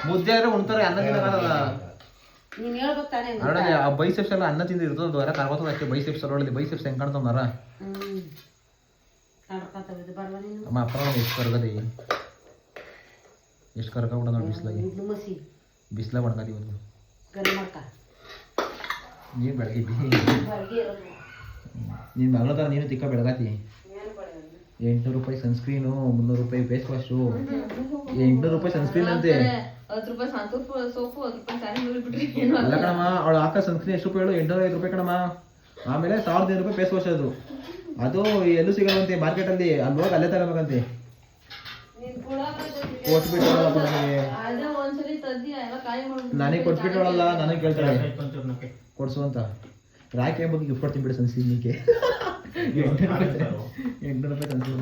ಮುದ್ದೆ ಆದ್ರೆ ಉಣ್ತಾರೆ, ಅನ್ನ ತಿನ್ನೋಲ್ಲ. ನೋಡಲ್ಲಿ ಆ ಬೈಸೆಪ್ಸ್ ಎಲ್ಲ ಅನ್ನ ತಿಂದು ಇರ್ತದೆ, ಅದು ಹೊರ ಕರ್ಬತ್ತದ ಅಷ್ಟೇ. ಬೈಸೆಪ್ಸ್ ಒಳಗೆ ಬೈಸೆಪ್ಸ್ ಹೆಂಗೆ ಕಾಣ್ತಾವ ಮರ. ಅಮ್ಮ ಅಪ್ಪ ಎಷ್ಟು ಕರ್ಗದಿ, ಎಷ್ಟು ಕರ್ಕೊಂಡ್ಬಿಡ ನೋಡಿ ಬಿಸ್ಲಾಗಿ. ಬಿಸ್ಲಾಗ ಒಣಗದಿ ಇವತ್ತು. ನೀನು ಬೆಳಗಿದ್ದಿ, ನೀನು ಮಗಳ ಥರ ನೀನು ತಿಕ್ಕ ಬೆಳಗಾತಿ. 800 ರೂಪಾಯಿ ಸನ್ಸ್ಕ್ರೀನು, 300 ರೂಪಾಯಿ ಫೇಸ್ ವಾಶು, 800 ರೂಪಾಯಿ ಸನ್ಸ್ಕ್ರೀನ್ ಅಂತೆ. ಅಲ್ಲ ಕಣಮ್ಮ, ಅವಳು ಹಾಕೋ ಸನ್ಸ್ಕ್ರೀನ್ ಎಷ್ಟು ರೂಪಾಯಿ ಹೇಳು? 805 ರೂಪಾಯಿ ಕಣಮ್ಮ. ಆಮೇಲೆ 1500 ರೂಪಾಯಿ ಫೇಸ್ ವಾಶ್. ಅದು ಎಲ್ಲೂ ಸಿಗಲ್ವಂತೆ ಮಾರ್ಕೆಟಲ್ಲಿ, ಅಲ್ಲಿ ಹೋಗಿ ಅಲ್ಲೇ ತಗೋಬೇಕಂತೆ. ಕೊಟ್ಬಿಟ್ಟು ನನಗೆ ಕೊಟ್ಬಿಟ್ಟವಳಲ್ಲ, ನನಗೆ ಕೇಳ್ತಾಳೆ ಕೊಡ್ಸು ಅಂತ. ರಾಕಿ ಬಗ್ಗೆ ಗಿಫ್ಟ್ ಕೊಡ್ತೀನಿ ಬಿಡು ಸನ್ಸ್ಕ್ರೀನ್ಗೆ. 800 ರೂಪಾಯಿ ಸನ್ಸ್ಕ್ರೀನ್.